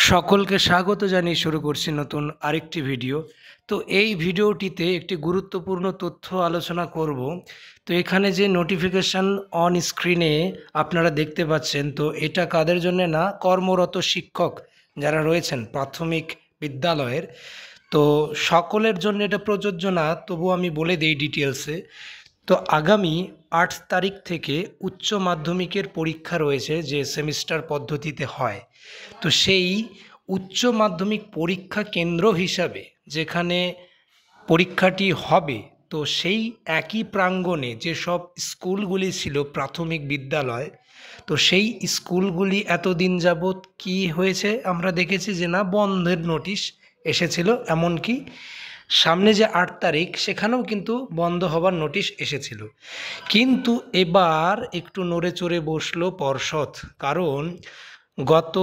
সকলকে স্বাগত জানিয়ে শুরু করছি নতুন আরেকটি ভিডিও। তো এই ভিডিওটিতে একটি গুরুত্বপূর্ণ তথ্য আলোচনা করব। তো এখানে যে নোটিফিকেশান অন স্ক্রিনে আপনারা দেখতে পাচ্ছেন, তো এটা কাদের জন্য না, কর্মরত শিক্ষক যারা রয়েছেন প্রাথমিক বিদ্যালয়ের, তো সকলের জন্য এটা প্রযোজ্য না, তবু আমি বলে দিই ডিটেলসে। তো আগামী 8 তারিখ থেকে উচ্চ মাধ্যমিকের পরীক্ষা রয়েছে, যে সেমিস্টার পদ্ধতিতে হয়। তো সেই উচ্চ মাধ্যমিক পরীক্ষা কেন্দ্র হিসাবে যেখানে পরীক্ষাটি হবে, তো সেই একই প্রাঙ্গণে যেসব স্কুলগুলি ছিল প্রাথমিক বিদ্যালয়, তো সেই স্কুলগুলি এতদিন যাবৎ কি হয়েছে আমরা দেখেছি যে না, বন্ধের নোটিশ এসেছিল। এমনকি সামনে যে 8 তারিখ, সেখানেও কিন্তু বন্ধ হবার নোটিশ এসেছিল। কিন্তু এবার একটু নড়ে চড়ে বসলো পর্ষদ, কারণ গত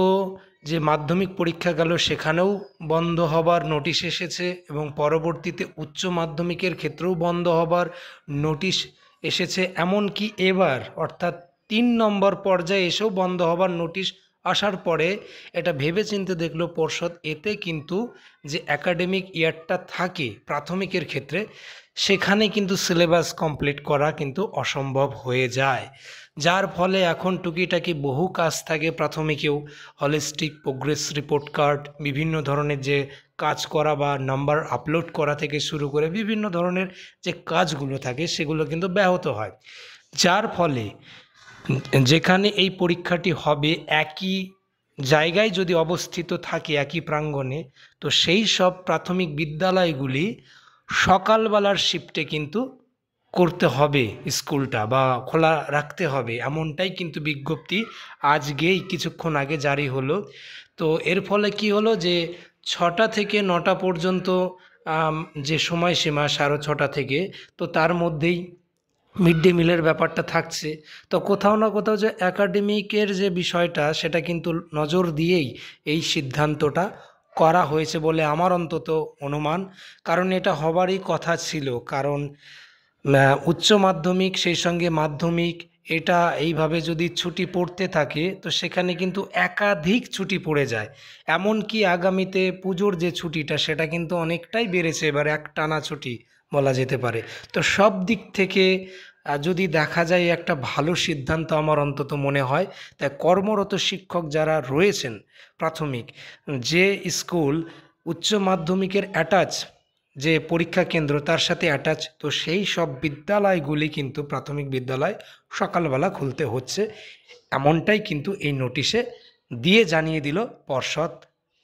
যে মাধ্যমিক পরীক্ষা গেল সেখানেও বন্ধ হবার নোটিশ এসেছে, এবং পরবর্তীতে উচ্চ মাধ্যমিকের ক্ষেত্রেও বন্ধ হবার নোটিশ এসেছে। এমনকি এবার অর্থাৎ 3 নম্বর পর্যায়ে এসেও বন্ধ হবার নোটিশ আসার পরে এটা ভেবেচিন্তে দেখলো পর্ষদ, এতে কিন্তু যে একাডেমিক ইয়ারটা থাকে প্রাথমিকের ক্ষেত্রে, সেখানে কিন্তু সিলেবাস কমপ্লিট করা কিন্তু অসম্ভব হয়ে যায়। যার ফলে এখন টুকিটাকি বহু কাজ থাকে প্রাথমিকেও, হলিস্টিক প্রোগ্রেস রিপোর্ট কার্ড, বিভিন্ন ধরনের যে কাজ করা বা নাম্বার আপলোড করা থেকে শুরু করে বিভিন্ন ধরনের যে কাজগুলো থাকে সেগুলো কিন্তু ব্যাহত হয়। যার ফলে যেখানে এই পরীক্ষাটি হবে একই জায়গায় যদি অবস্থিত থাকে, একই প্রাঙ্গণে, তো সেই সব প্রাথমিক বিদ্যালয়গুলি সকালবেলার শিফটে কিন্তু করতে হবে, স্কুলটা বা খোলা রাখতে হবে, এমনটাই কিন্তু বিজ্ঞপ্তি আজকেই কিছুক্ষণ আগে জারি হলো। তো এর ফলে কি হলো যে 6টা থেকে 9টা পর্যন্ত যে সময়সীমা 6:30 থেকে, তো তার মধ্যেই মিড ডে মিলের ব্যাপারটা থাকছে। তো কোথাও না কোথাও যে একাডেমিকের যে বিষয়টা, সেটা কিন্তু নজর দিয়েই এই সিদ্ধান্তটা করা হয়েছে বলে আমার অন্তত অনুমান। কারণ এটা হবারই কথা ছিল, কারণ উচ্চ মাধ্যমিক সেই সঙ্গে মাধ্যমিক, এটা এইভাবে যদি ছুটি পড়তে থাকে, তো সেখানে কিন্তু একাধিক ছুটি পড়ে যায়। এমনকি আগামীতে পুজোর যে ছুটিটা, সেটা কিন্তু অনেকটাই বেড়েছে, এবার একটানা ছুটি বলা যেতে পারে। তো সব দিক থেকে যদি দেখা যায়, একটা ভালো সিদ্ধান্ত আমার অন্তত মনে হয়। তাই কর্মরত শিক্ষক যারা রয়েছেন প্রাথমিক, যে স্কুল উচ্চ মাধ্যমিকের অ্যাটাচ যে পরীক্ষা কেন্দ্র তার সাথে অ্যাটাচ, তো সেই সব বিদ্যালয়গুলি কিন্তু প্রাথমিক বিদ্যালয় সকালবেলা খুলতে হচ্ছে, এমনটাই কিন্তু এই নোটিশে দিয়ে জানিয়ে দিল পর্ষদ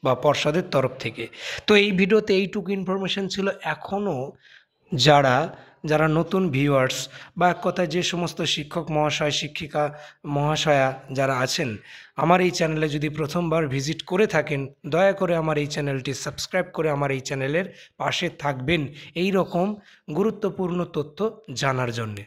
বা পর্ষদের তরফ থেকে। তো এই ভিডিওতে এইটুকু ইনফরমেশন ছিল। এখনও যারা যারা নতুন ভিউয়ার্স, বা এক কথায় যে সমস্ত শিক্ষক মহাশয়, শিক্ষিকা মহাশয়া যারা আছেন, আমার এই চ্যানেলে যদি প্রথমবার ভিজিট করে থাকেন, দয়া করে আমার এই চ্যানেলটি সাবস্ক্রাইব করে আমার এই চ্যানেলের পাশে থাকবেন এই রকম গুরুত্বপূর্ণ তথ্য জানার জন্যে।